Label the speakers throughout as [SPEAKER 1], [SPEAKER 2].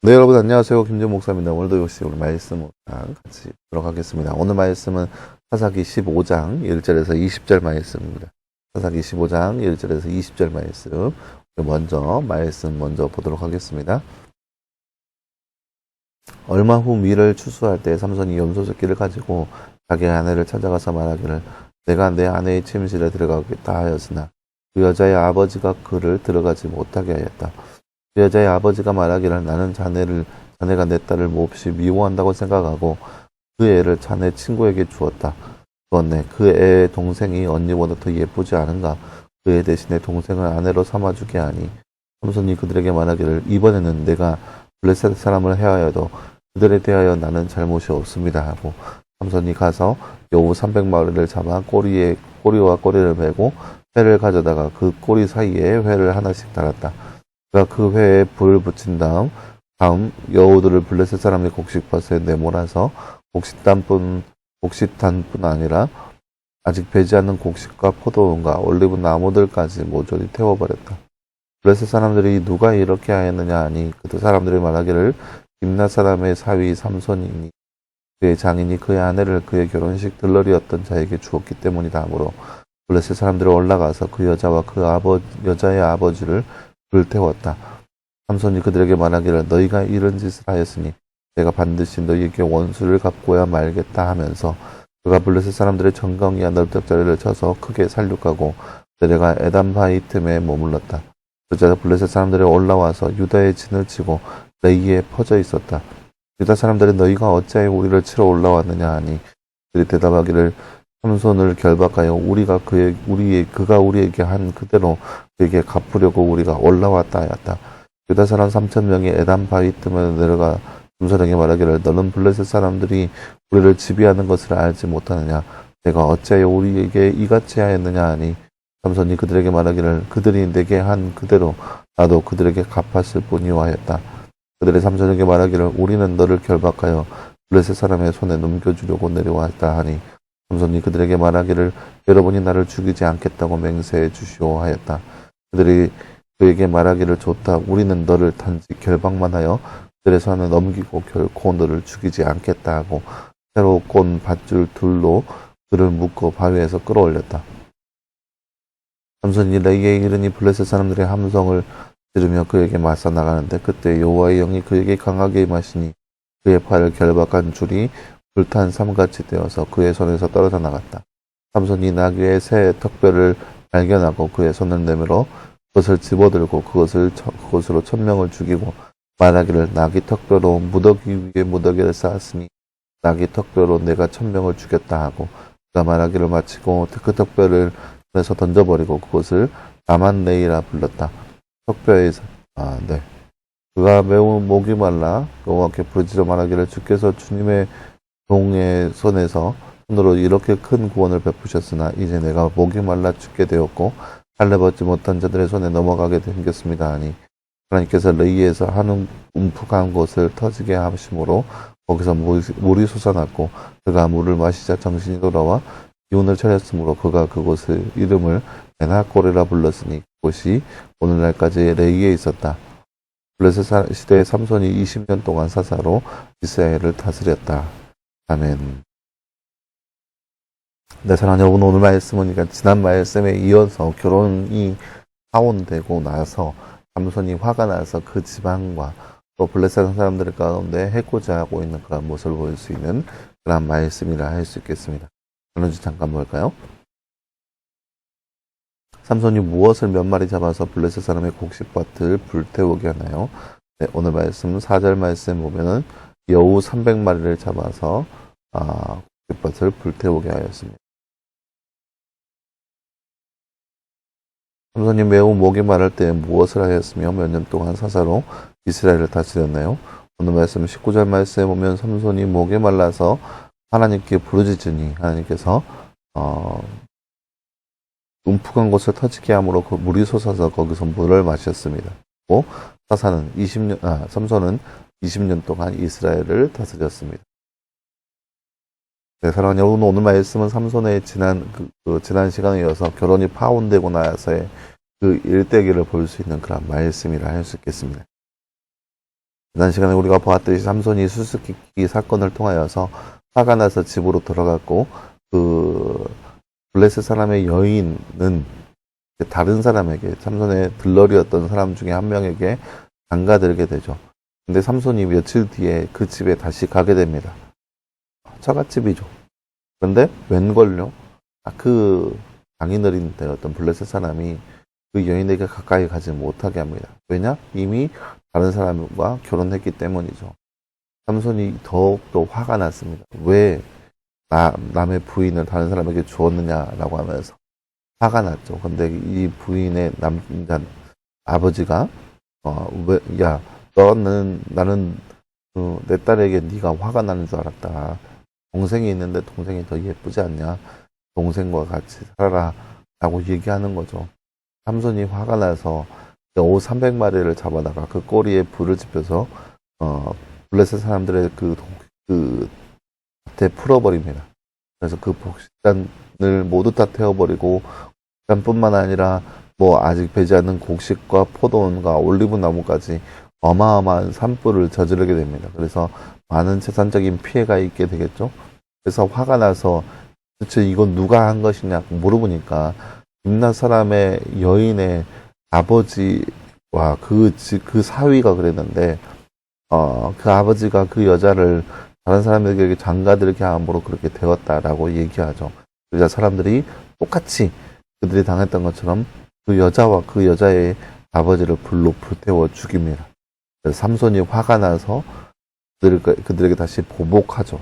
[SPEAKER 1] 네, 여러분 안녕하세요. 김준 목사입니다. 오늘도 역시 우리 말씀을 같이 들어가겠습니다. 오늘 말씀은 사사기 15장 1절에서 20절 말씀입니다. 사사기 15장 1절에서 20절 말씀. 먼저 보도록 하겠습니다. 얼마 후 밀을 추수할 때 삼손이 염소새끼를 가지고 자기 아내를 찾아가서 말하기를 내가 내 아내의 침실에 들어가겠다 하였으나 그 여자의 아버지가 그를 들어가지 못하게 하였다. 그 여자의 아버지가 말하기를 나는 자네가 내 딸을 몹시 미워한다고 생각하고 그 애를 자네 친구에게 주었다. 그런데 그 애의 동생이 언니보다 더 예쁘지 않은가? 그 애 대신에 동생을 아내로 삼아주게 하니 삼손이 그들에게 말하기를 이번에는 내가 블레셋 사람을 해하여도 그들에 대하여 나는 잘못이 없습니다 하고 삼손이 가서 여우 300마리를 잡아 꼬리와 꼬리를 베고 회를 가져다가 그 꼬리 사이에 회를 하나씩 달았다. 그가 그 회에 불을 붙인 다음 여우들을 블레셋 사람의 곡식밭에 내몰아서 곡식단뿐 아니라 아직 배지 않는 곡식과 포도원과 올리브 나무들까지 모조리 태워버렸다. 블레셋 사람들이 누가 이렇게 하였느냐 하니 그 사람들이 말하기를 김낫 사람의 사위 삼손이니 그의 장인이 그의 아내를 그의 결혼식 들러리였던 자에게 주었기 때문이다 하므로 블레셋 사람들이 올라가서 그 여자와 여자의 아버지를 불태웠다. 삼손이 그들에게 말하기를 너희가 이런 짓을 하였으니 내가 반드시 너희에게 원수를 갚고야 말겠다 하면서 그가 블레셋 사람들의 정강이와 널떡자리를 쳐서 크게 살육하고 내려가 에담 바위 틈에 머물렀다. 그러자 블레셋 사람들이 올라와서 유다의 진을 치고 레이에 퍼져 있었다. 유다 사람들이 너희가 어찌하여 우리를 치러 올라왔느냐 하니 그들이 대답하기를 삼손을 결박하여 그가 우리에게 한 그대로 그에게 갚으려고 우리가 올라왔다 하였다. 유다 사람 3,000명이 에담 바위 틈에 내려가 삼손에게 말하기를 너는 블레셋 사람들이 우리를 지배하는 것을 알지 못하느냐? 내가 어찌하여 우리에게 이같이 하였느냐 하니 삼손이 그들에게 말하기를 그들이 내게 한 그대로 나도 그들에게 갚았을 뿐이오 하였다. 그들이 삼손에게 말하기를 우리는 너를 결박하여 블레셋 사람의 손에 넘겨주려고 내려왔다 하니 삼손이 그들에게 말하기를 여러분이 나를 죽이지 않겠다고 맹세해 주시오 하였다. 그들이 그에게 말하기를 좋다. 우리는 너를 단지 결박만 하여 그들의 손에 넘기고 결코 너를 죽이지 않겠다 하고 새로 꼰 밧줄 둘로 그를 묶어 바위에서 끌어올렸다. 삼손이 레이에 이르니 블레셋 사람들의 함성을 들으며 그에게 맞서 나가는데 그때 여호와의 영이 그에게 강하게 임하시니 그의 팔을 결박한 줄이 불탄 삼같이 되어서 그의 손에서 떨어져 나갔다. 삼손이 나귀의 새 턱뼈를 발견하고 그의 손을 내밀어 그것을 집어들고 그것으로 1,000명을 죽이고 말하기를 나귀 턱뼈로 무더기 위에 무더기를 쌓았으니 나귀 턱뼈로 내가 1,000명을 죽였다 하고 그가 말하기를 마치고 그 턱뼈를 손에서 던져버리고 그것을 나만레이라 불렀다. 턱뼈에서 그가 매우 목이 말라 여호와께 부르짖어 말하기를 주께서 주님의 종의 손으로 이렇게 큰 구원을 베푸셨으나 이제 내가 목이 말라 죽게 되었고 할례받지 못한 자들의 손에 넘어가게 생겼습니다 하니 하나님께서 레이에서 한 움푹한 곳을 터지게 하심으로 거기서 물이 솟아났고 그가 물을 마시자 정신이 돌아와 기운을 차렸으므로 그가 그곳의 이름을 에나꼬레라 불렀으니 그곳이 오늘날까지 레이에 있었다. 블레셋 시대의 삼손이 20년 동안 사사로 이스라엘을 다스렸다. 아멘. 네, 사랑하는 여러분, 오늘 말씀은 지난 말씀에 이어서 결혼이 파혼되고 나서 삼손이 화가 나서 그 지방과 또 블레셋 사람들 가운데 해코지 하고 있는 그런 모습을 볼 수 있는 그런 말씀이라 할 수 있겠습니다. 그런지 잠깐 볼까요? 삼손이 무엇을 몇 마리 잡아서 블레셋 사람의 곡식밭을 불태우게 하나요? 네, 오늘 말씀 4절 말씀 보면은 여우 300마리를 잡아서 곡식밭을 불태우게 하였습니다. 삼손이 매우 목이 마를 때 무엇을 하였으며 몇 년 동안 사사로 이스라엘을 다스렸나요? 오늘 말씀 19절 말씀에 보면 삼손이 목이 말라서 하나님께 부르짖으니 하나님께서 움푹한 곳을 터지게 함으로 그 물이 솟아서 거기서 물을 마셨습니다. 또 삼손은 20년 동안 이스라엘을 다스렸습니다. 네, 사랑하는 여러분, 오늘 말씀은 삼손의 지난 시간에 이어서 결혼이 파혼되고 나서의 그 일대기를 볼 수 있는 그런 말씀이라 할 수 있겠습니다. 지난 시간에 우리가 보았듯이 삼손이 수수께끼 사건을 통하여서 화가 나서 집으로 돌아갔고 그 블레셋 사람의 여인은 다른 사람에게 삼손의 들러리였던 사람 중에 한 명에게 장가들게 되죠. 근데 삼손이 며칠 뒤에 그 집에 다시 가게 됩니다. 처갓집이죠. 그런데 웬걸요? 그 장인어른 되었던 블레셋 사람이 그 여인에게 가까이 가지 못하게 합니다. 왜냐? 이미 다른 사람과 결혼했기 때문이죠. 삼손이 더욱더 화가 났습니다. 왜 남의 부인을 다른 사람에게 주었느냐라고 하면서 화가 났죠. 근데 이 부인의 남자 아버지가 나는 내 딸에게 네가 화가 나는 줄 알았다. 동생이 있는데 동생이 더 예쁘지 않냐? 동생과 같이 살아라 라고 얘기하는 거죠. 삼손이 화가 나서 오 300마리를 잡아다가 그 꼬리에 불을 지펴서 블레셋 사람들의 그 밭에 풀어버립니다. 그래서 그 곡식단을 모두 다 태워버리고 곡식단뿐만 아니라 아직 배지 않는 곡식과 포도원과 올리브 나무까지 어마어마한 산불을 저지르게 됩니다. 그래서 많은 재산적인 피해가 있게 되겠죠. 그래서 화가 나서 도대체 이건 누가 한 것이냐고 물어보니까 김나 사람의 여인의 아버지와 그 사위가 그랬는데 그 아버지가 그 여자를 다른 사람에게 장가들게 함으로 그렇게 되었다라고 얘기하죠. 그러자 사람들이 똑같이 그들이 당했던 것처럼 그 여자와 그 여자의 아버지를 불로 불태워 죽입니다. 그래서 삼손이 화가 나서 그들에게 다시 보복하죠.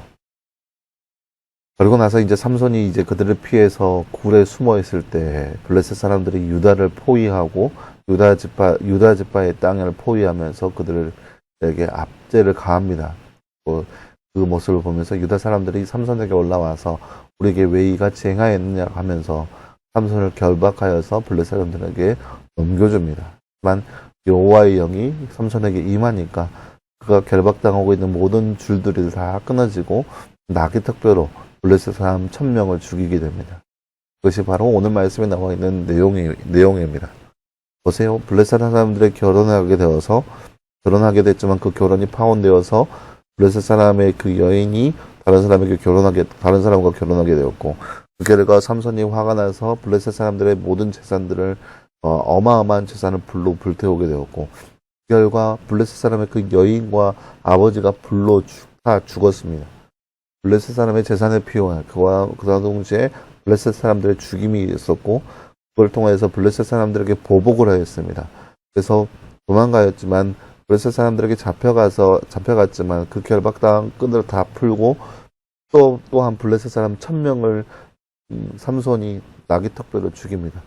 [SPEAKER 1] 그리고 나서 이제 삼손이 이제 그들을 피해서 굴에 숨어 있을 때 블레셋 사람들이 유다를 포위하고 유다 지파의 땅을 포위하면서 그들에게 압제를 가합니다. 그 모습을 보면서 유다 사람들이 삼손에게 올라와서 우리에게 왜 이같이 행하였느냐 하면서 삼손을 결박하여서 블레셋 사람들에게 넘겨줍니다. 하지만 여호와의 영이 삼손에게 임하니까 그가 결박당하고 있는 모든 줄들이 다 끊어지고 나귀 턱뼈로 블레셋 사람 1000명을 죽이게 됩니다. 그것이 바로 오늘 말씀에 나와 있는 내용입니다. 보세요. 블레셋 사람들의 결혼하게 됐지만 그 결혼이 파혼되어서 블레셋 사람의 그 여인이 다른 사람과 결혼하게 되었고 그 결과 삼손이 화가 나서 블레셋 사람들의 모든 재산들을 어마어마한 재산을 불로 불태우게 되었고 그 결과 블레셋 사람의 그 여인과 아버지가 불로 다 죽었습니다. 블레셋 사람의 재산을 피워야 그와 동시에 블레셋 사람들의 죽임이 있었고 그걸 통해서 블레셋 사람들에게 보복을 하였습니다. 그래서 도망가였지만 블레셋 사람들에게 잡혀갔지만 그 결박당한 끈을 다 풀고 또한 블레셋 사람 1000명을 삼손이 나귀 턱뼈로 죽입니다.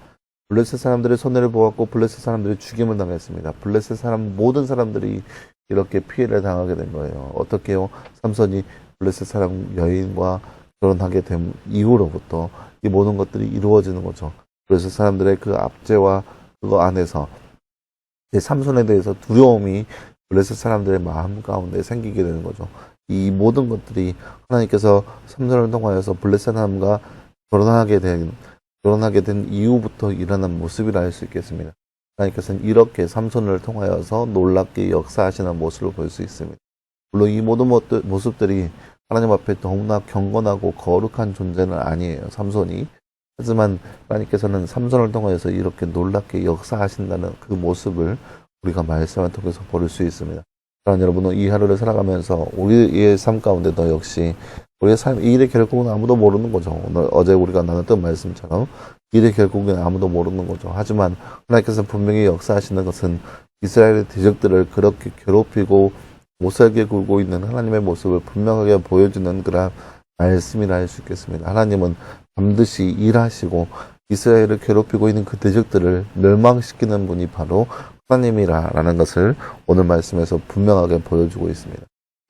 [SPEAKER 1] 블레셋 사람들의 손해를 보았고 블레셋 사람들이 죽임을 당했습니다. 블레셋 사람 모든 사람들이 이렇게 피해를 당하게 된 거예요. 어떻게요? 삼손이 블레셋 사람 여인과 결혼하게 된 이후로부터 이 모든 것들이 이루어지는 거죠. 블레셋 사람들의 그 압제와 그거 안에서 삼손에 대해서 두려움이 블레셋 사람들의 마음 가운데 생기게 되는 거죠. 이 모든 것들이 하나님께서 삼손을 통하여서 블레셋 사람과 결혼하게 된 이후부터 일어난 모습이라 할 수 있겠습니다. 하나님께서는 이렇게 삼손을 통하여서 놀랍게 역사하시는 모습을 볼 수 있습니다. 물론 이 모든 모습들이 하나님 앞에 너무나 경건하고 거룩한 존재는 아니에요. 삼손이. 하지만 하나님께서는 삼손을 통해서 이렇게 놀랍게 역사하신다는 그 모습을 우리가 말씀을 통해서 볼 수 있습니다. 그러나 여러분은 이 하루를 살아가면서 우리의 삶 가운데도 역시 우리의 삶, 이 일의 결국은 아무도 모르는 거죠. 어제 우리가 나눴던 말씀처럼 이 일의 결국은 아무도 모르는 거죠. 하지만 하나님께서 분명히 역사하시는 것은 이스라엘의 대적들을 그렇게 괴롭히고 못살게 굴고 있는 하나님의 모습을 분명하게 보여주는 그런 말씀이라 할 수 있겠습니다. 하나님은 반드시 일하시고 이스라엘을 괴롭히고 있는 그 대적들을 멸망시키는 분이 바로 하나님이라는 것을 오늘 말씀에서 분명하게 보여주고 있습니다.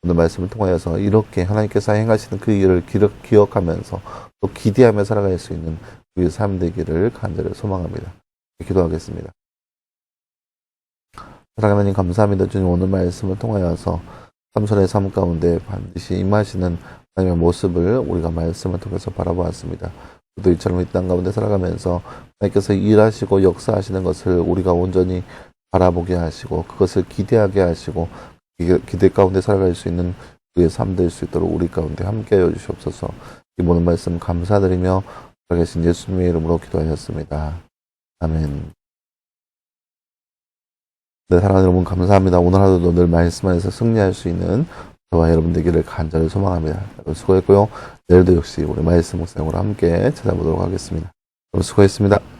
[SPEAKER 1] 오늘 말씀을 통하여서 이렇게 하나님께서 행하시는 그 일을 기억하면서 또 기대하며 살아갈 수 있는 우리의 삶 되기를 간절히 소망합니다. 기도하겠습니다. 사랑하는 하나님 감사합니다. 주님 오늘 말씀을 통하여서 삼손의 삶 가운데 반드시 임하시는 하나님의 모습을 우리가 말씀을 통해서 바라보았습니다. 또 이처럼 이 땅 가운데 살아가면서 하나님께서 일하시고 역사하시는 것을 우리가 온전히 바라보게 하시고 그것을 기대하게 하시고 기대 가운데 살아갈 수 있는 그의 삶 될 수 있도록 우리 가운데 함께하여 주시옵소서. 이 모든 말씀 감사드리며 살아계신 예수님의 이름으로 기도하였습니다. 아멘. 네, 사랑하는 여러분 감사합니다. 오늘 하루도 늘 말씀 안에서 승리할 수 있는 저와 여러분 되기를 간절히 소망합니다. 여러분 수고했고요. 내일도 역시 우리 말씀 묵상으로 함께 찾아보도록 하겠습니다. 여러분 수고했습니다.